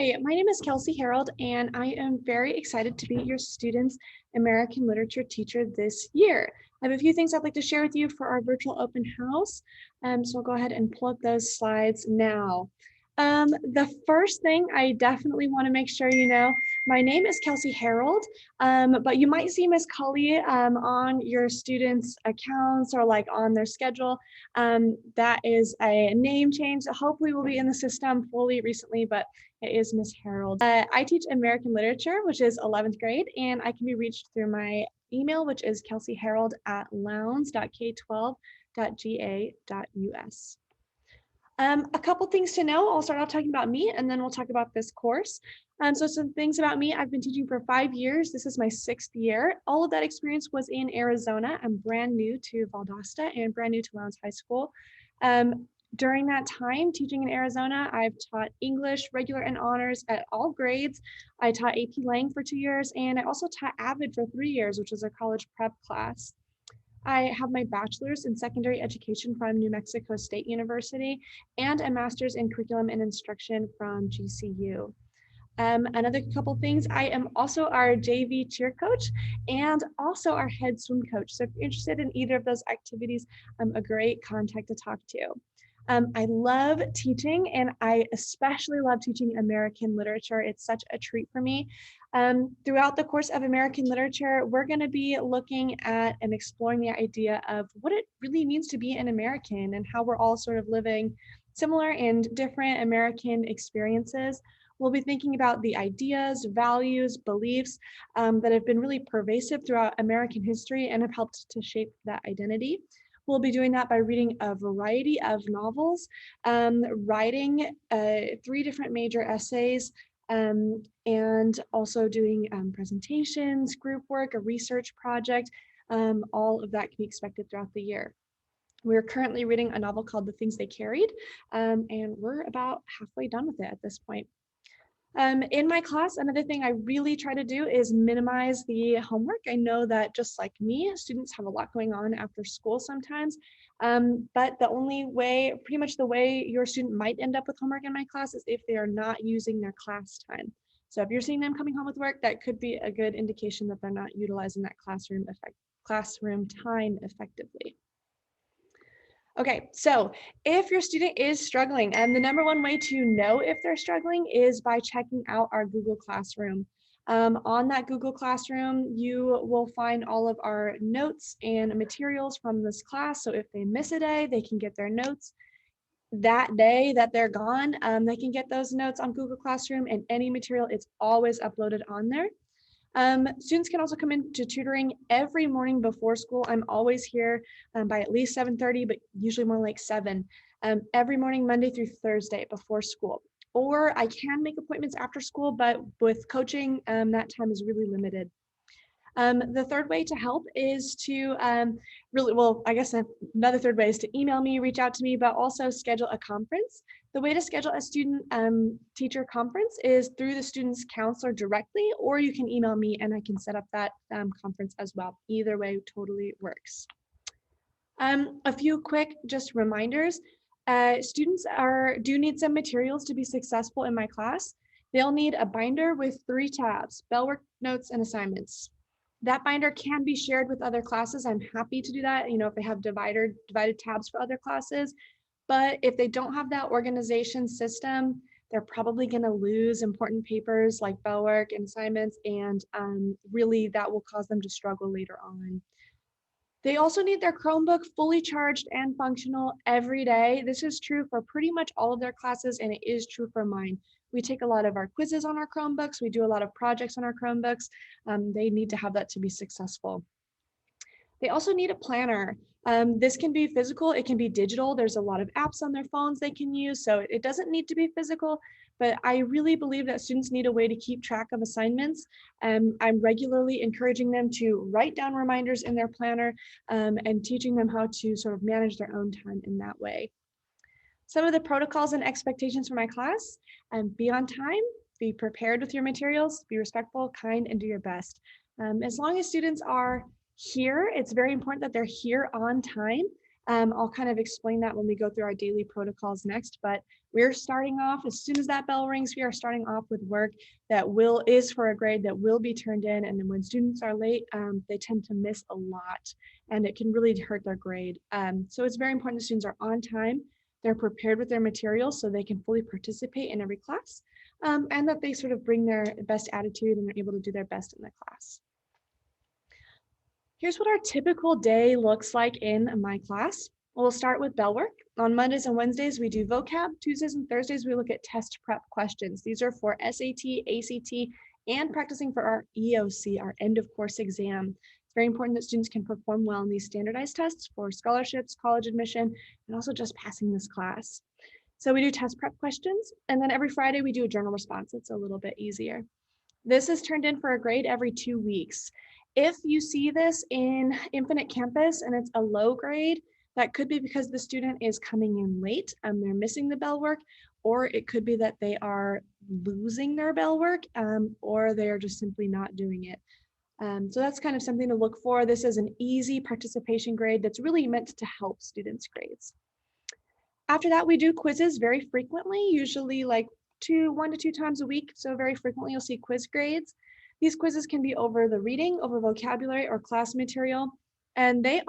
Hi, my name is Kelsey Harold, and I am very excited to be your student's American Literature teacher this year. I have a few things I'd like to share with you for our virtual open house, so I'll go ahead and pull up those slides now. The first thing I definitely want to make sure you know, my name is Kelsey Harold, but you might see Miss Cully on your students' accounts or like on their schedule. That is a name change that hopefully will be in the system fully recently, but it is Miss Harold. I teach American Literature, which is 11th grade, and I can be reached through my email, which is kelseyharold@lowndes.ka.ga.us. A couple things to know. I'll start off talking about me, and then we'll talk about this course. So some things about me. I've been teaching for 5 years. This is my 6th year. All of that experience was in Arizona. I'm brand new to Valdosta and brand new to Lowndes High School. During that time teaching in Arizona, I've taught English, regular and honors at all grades. I taught AP Lang for 2 years, and I also taught AVID for 3 years, which is a college prep class. I have my bachelor's in secondary education from New Mexico State University and a master's in curriculum and instruction from GCU. Another couple things, I am also our JV cheer coach and also our head swim coach. So if you're interested in either of those activities, I'm a great contact to talk to. I love teaching, and I especially love teaching American literature. It's such a treat for me. Throughout the course of American literature, we're going to be looking at and exploring the idea of what it really means to be an American and how we're all sort of living similar and different American experiences. We'll be thinking about the ideas, values, beliefs that have been really pervasive throughout American history and have helped to shape that identity. We'll be doing that by reading a variety of novels, writing 3 different major essays, and also doing presentations, group work, a research project. All of that can be expected throughout the year. We're currently reading a novel called The Things They Carried, and we're about halfway done with it at this point. In my class, another thing I really try to do is minimize the homework. I know that just like me, students have a lot going on after school sometimes, but the only way, pretty much the way your student might end up with homework in my class is if they are not using their class time. So if you're seeing them coming home with work, that could be a good indication that they're not utilizing that classroom time effectively. Okay, so if your student is struggling, and the number one way to know if they're struggling is by checking out our Google Classroom. On that Google Classroom, you will find all of our notes and materials from this class. So if they miss a day, they can get their notes that day that they're gone. They can get those notes on Google Classroom, and any material, it's always uploaded on there. Students can also come into tutoring every morning before school. I'm always here by at least 7:30, but usually more like 7, every morning, Monday through Thursday before school. Or I can make appointments after school, but with coaching, that time is really limited. The third way to help is to I guess another third way is to email me, reach out to me, but also schedule a conference. The way to schedule a student teacher conference is through the student's counselor directly, or you can email me and I can set up that conference as well. Either way totally works. A few quick just reminders. Students do need some materials to be successful in my class. They'll need a binder with 3 tabs: bellwork, notes, and assignments. That binder can be shared with other classes. I'm happy to do that, if they have divided tabs for other classes. But if they don't have that organization system, they're probably going to lose important papers like bellwork and assignments, and really that will cause them to struggle later on. They also need their Chromebook fully charged and functional every day. This is true for pretty much all of their classes, and it is true for mine. We take a lot of our quizzes on our Chromebooks. We do a lot of projects on our Chromebooks. They need to have that to be successful. They also need a planner. This can be physical, it can be digital. There's a lot of apps on their phones they can use, so it doesn't need to be physical, but I really believe that students need a way to keep track of assignments. I'm regularly encouraging them to write down reminders in their planner and teaching them how to sort of manage their own time in that way. Some of the protocols and expectations for my class: be on time, be prepared with your materials, be respectful, kind, and do your best. As long as students are here, it's very important that they're here on time. I'll kind of explain that when we go through our daily protocols next, but we're starting off as soon as that bell rings, we are starting off with work that is for a grade that will be turned in. And then when students are late, they tend to miss a lot and it can really hurt their grade. So it's very important that students are on time, they're prepared with their materials so they can fully participate in every class, and that they sort of bring their best attitude and they're able to do their best in the class. Here's what our typical day looks like in my class. We'll start with bell work. On Mondays and Wednesdays, we do vocab. Tuesdays and Thursdays, we look at test prep questions. These are for SAT, ACT, and practicing for our EOC, our end of course exam. It's very important that students can perform well in these standardized tests for scholarships, college admission, and also just passing this class. So we do test prep questions, and then every Friday we do a journal response. It's a little bit easier. This is turned in for a grade every 2 weeks. If you see this in Infinite Campus and it's a low grade, that could be because the student is coming in late and they're missing the bell work, or it could be that they are losing their bell work, or they are just simply not doing it. So that's kind of something to look for. This is an easy participation grade that's really meant to help students' grades. After that, we do quizzes very frequently, usually like 1 to 2 times a week. So very frequently you'll see quiz grades. These quizzes can be over the reading, over vocabulary, or class material. And they're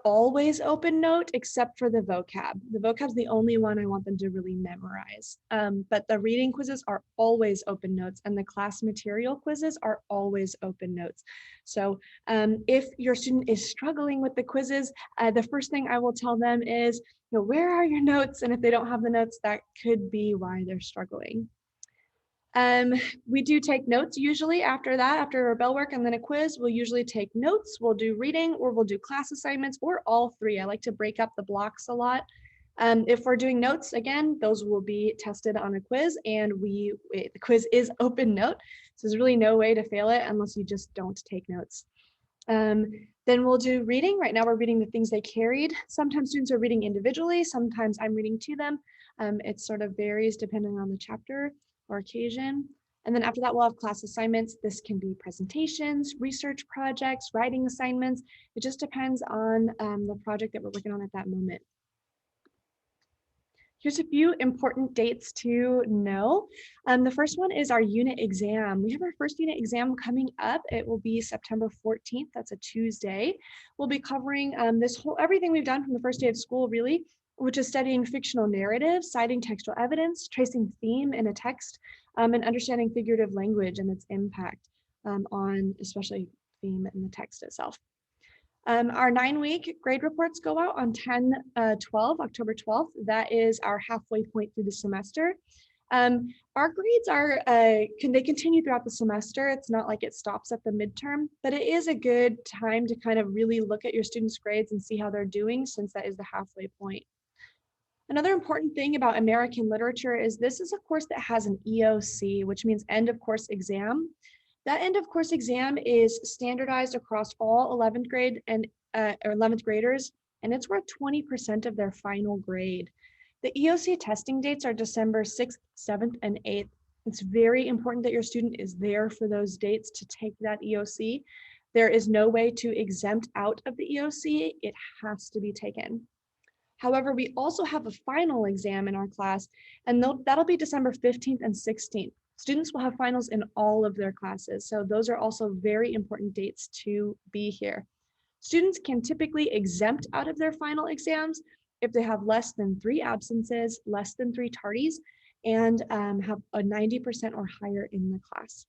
always open note except for the vocab. The vocab's the only one I want them to really memorize. But the reading quizzes are always open notes and the class material quizzes are always open notes. So if your student is struggling with the quizzes, the first thing I will tell them is, where are your notes? And if they don't have the notes, that could be why they're struggling. We do take notes usually after that, after our bell work and then a quiz. We'll usually take notes, we'll do reading, or we'll do class assignments, or all three. I like to break up the blocks a lot. If we're doing notes, again, those will be tested on a quiz, and the quiz is open note. So there's really no way to fail it unless you just don't take notes. Then we'll do reading. Right now we're reading the things they carried. Sometimes students are reading individually, sometimes I'm reading to them. It sort of varies depending on the chapter or occasion. And then after that, we'll have class assignments. This can be presentations, research projects, writing assignments. It just depends on the project that we're working on at that moment. Here's a few important dates to know. The first one is our unit exam. We have our first unit exam coming up. It will be September 14th. That's a Tuesday. We'll be covering everything we've done from the first day of school, really, which is studying fictional narratives, citing textual evidence, tracing theme in a text, and understanding figurative language and its impact on especially theme in the text itself. Our 9-week grade reports go out on October 12th. That is our halfway point through the semester. Our grades they continue throughout the semester. It's not like it stops at the midterm, but it is a good time to kind of really look at your students' grades and see how they're doing, since that is the halfway point. Another important thing about American literature is this is a course that has an EOC, which means end of course exam. That end of course exam is standardized across all 11th grade or 11th graders, and it's worth 20% of their final grade. The EOC testing dates are December 6th, 7th, and 8th. It's very important that your student is there for those dates to take that EOC. There is no way to exempt out of the EOC. It has to be taken. However, we also have a final exam in our class, and that'll be December 15th and 16th. Students will have finals in all of their classes, so those are also very important dates to be here. Students can typically exempt out of their final exams if they have less than 3 absences, less than 3 tardies, and have a 90% or higher in the class.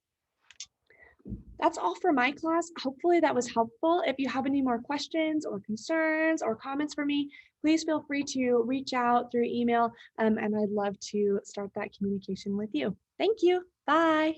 That's all for my class. Hopefully that was helpful. If you have any more questions or concerns or comments for me, please feel free to reach out through email, and I'd love to start that communication with you. Thank you. Bye.